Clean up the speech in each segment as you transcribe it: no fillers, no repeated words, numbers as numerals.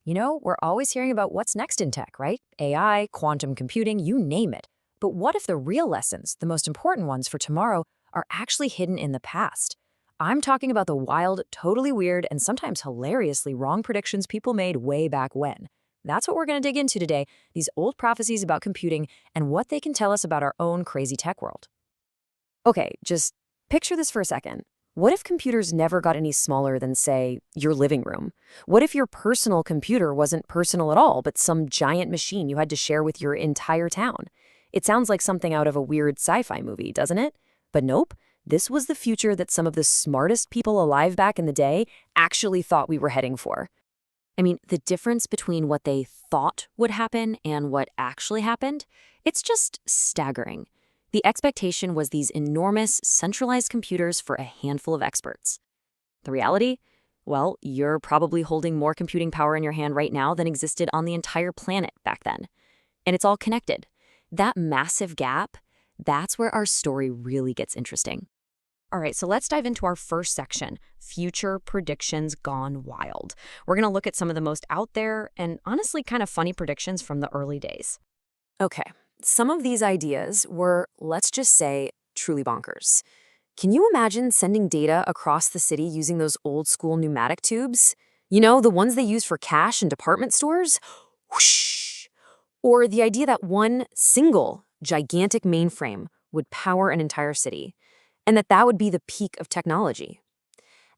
We're always hearing about what's next in tech, right? AI, quantum computing, you name it. But what if the real lessons, the most important ones for tomorrow, are actually hidden in the past? I'm talking about the wild, totally weird, and sometimes hilariously wrong predictions people made way back when. That's what we're going to dig into today, these old prophecies about computing and what they can tell us about our own crazy tech world. Okay, just picture this for a second. What if computers never got any smaller than, say, your living room? What if your personal computer wasn't personal at all, but some giant machine you had to share with your entire town? It sounds like something out of a weird sci-fi movie, doesn't it? But nope, this was the future that some of the smartest people alive back in the day actually thought we were heading for. I mean, the difference between what they thought would happen and what actually happened, it's just staggering. The expectation was these enormous, centralized computers for a handful of experts. The reality? Well, you're probably holding more computing power in your hand right now than existed on the entire planet back then. And it's all connected. That massive gap, that's where our story really gets interesting. All right, so let's dive into our first section, future predictions gone wild. We're going to look at some of the most out there and honestly kind of funny predictions from the early days. Okay, some of these ideas were, let's just say, truly bonkers. Can you imagine sending data across the city using those old school pneumatic tubes? The ones they use for cash in department stores? Whoosh! Or the idea that one single gigantic mainframe would power an entire city, and that would be the peak of technology.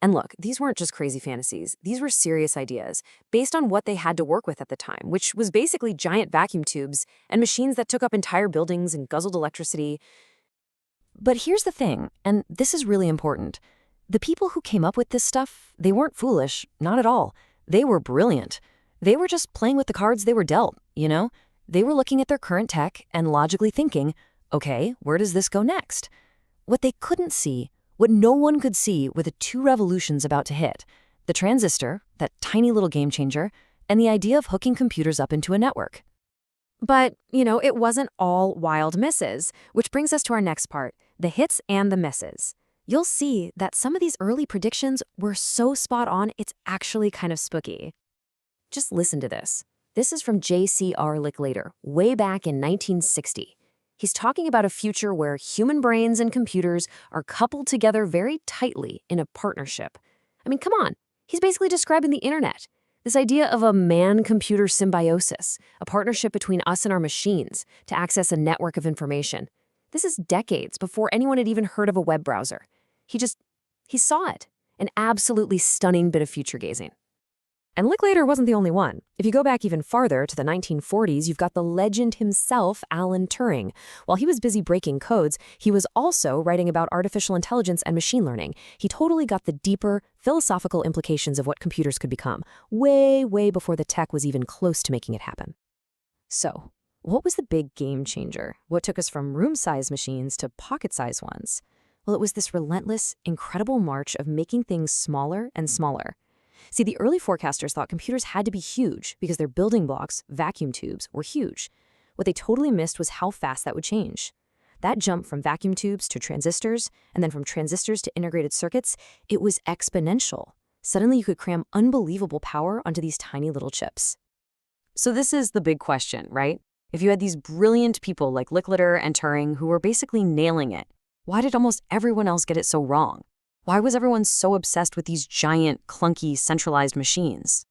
And look, these weren't just crazy fantasies. These were serious ideas based on what they had to work with at the time, which was basically giant vacuum tubes and machines that took up entire buildings and guzzled electricity. But here's the thing, and this is really important. The people who came up with this stuff, they weren't foolish, not at all. They were brilliant. They were just playing with the cards they were dealt. They were looking at their current tech and logically thinking, okay, where does this go next? What they couldn't see, what no one could see, were the two revolutions about to hit. The transistor, that tiny little game changer, and the idea of hooking computers up into a network. But, it wasn't all wild misses, which brings us to our next part, the hits and the misses. You'll see that some of these early predictions were so spot on, it's actually kind of spooky. Just listen to this. This is from J.C.R. Licklider, way back in 1960. He's talking about a future where human brains and computers are coupled together very tightly in a partnership. I mean, come on. He's basically describing the internet. This idea of a man-computer symbiosis, a partnership between us and our machines to access a network of information. This is decades before anyone had even heard of a web browser. He saw it. An absolutely stunning bit of future gazing. And Licklider wasn't the only one. If you go back even farther to the 1940s, you've got the legend himself, Alan Turing. While he was busy breaking codes, he was also writing about artificial intelligence and machine learning. He totally got the deeper, philosophical implications of what computers could become, way, way before the tech was even close to making it happen. So, what was the big game changer? What took us from room-sized machines to pocket-sized ones? Well, it was this relentless, incredible march of making things smaller and smaller. See, the early forecasters thought computers had to be huge because their building blocks, vacuum tubes, were huge. What they totally missed was how fast that would change. That jump from vacuum tubes to transistors, and then from transistors to integrated circuits, it was exponential. Suddenly you could cram unbelievable power onto these tiny little chips. So this is the big question, right? If you had these brilliant people like Licklider and Turing who were basically nailing it, why did almost everyone else get it so wrong? Why was everyone so obsessed with these giant, clunky, centralized machines?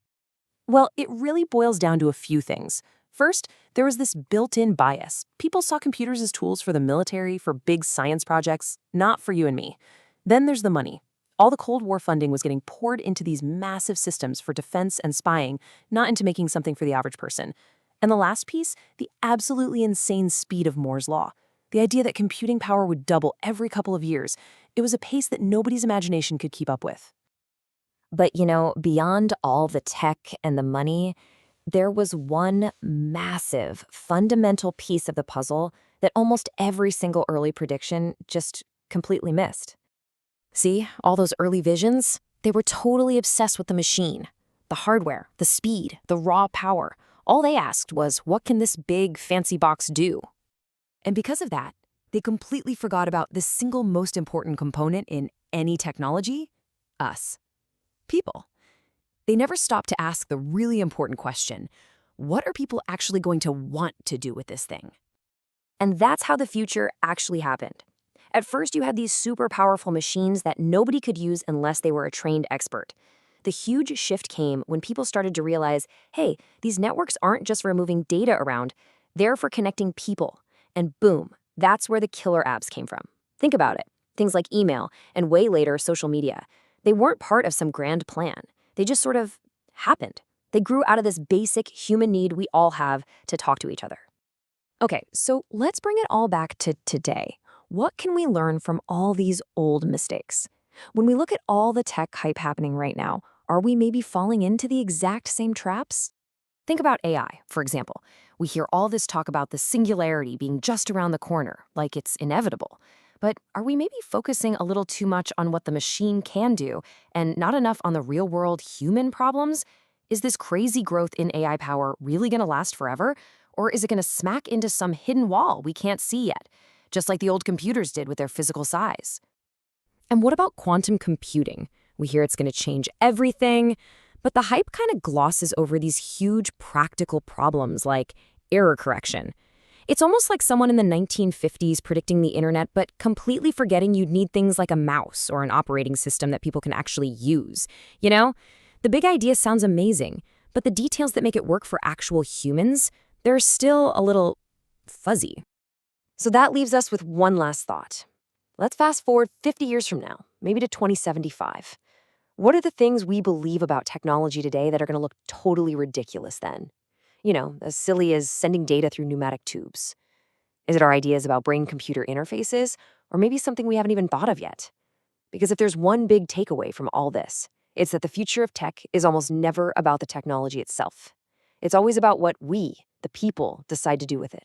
Well, it really boils down to a few things. First, there was this built-in bias. People saw computers as tools for the military, for big science projects, not for you and me. Then there's the money. All the Cold War funding was getting poured into these massive systems for defense and spying, not into making something for the average person. And the last piece, the absolutely insane speed of Moore's Law. The idea that computing power would double every couple of years. It was a pace that nobody's imagination could keep up with. But, beyond all the tech and the money, there was one massive, fundamental piece of the puzzle that almost every single early prediction just completely missed. See, all those early visions? They were totally obsessed with the machine, the hardware, the speed, the raw power. All they asked was, what can this big, fancy box do? And because of that, they completely forgot about the single most important component in any technology: us. People. They never stopped to ask the really important question, what are people actually going to want to do with this thing? And that's how the future actually happened. At first, you had these super powerful machines that nobody could use unless they were a trained expert. The huge shift came when people started to realize, hey, these networks aren't just for moving data around, they're for connecting people. And boom, that's where the killer apps came from. Think about it. Things like email and way later social media. They weren't part of some grand plan. They just sort of happened. They grew out of this basic human need we all have to talk to each other. Okay, so let's bring it all back to today. What can we learn from all these old mistakes? When we look at all the tech hype happening right now, are we maybe falling into the exact same traps? Think about AI, for example. We hear all this talk about the singularity being just around the corner, like it's inevitable. But are we maybe focusing a little too much on what the machine can do and not enough on the real-world human problems? Is this crazy growth in AI power really going to last forever? Or is it going to smack into some hidden wall we can't see yet, just like the old computers did with their physical size? And what about quantum computing? We hear it's going to change everything, but the hype kind of glosses over these huge practical problems like error correction. It's almost like someone in the 1950s predicting the internet, but completely forgetting you'd need things like a mouse or an operating system that people can actually use. You know, the big idea sounds amazing, but the details that make it work for actual humans, they're still a little fuzzy. So that leaves us with one last thought. Let's fast forward 50 years from now, maybe to 2075. What are the things we believe about technology today that are going to look totally ridiculous then? You know, as silly as sending data through pneumatic tubes. Is it our ideas about brain-computer interfaces, or maybe something we haven't even thought of yet? Because if there's one big takeaway from all this, it's that the future of tech is almost never about the technology itself. It's always about what we, the people, decide to do with it.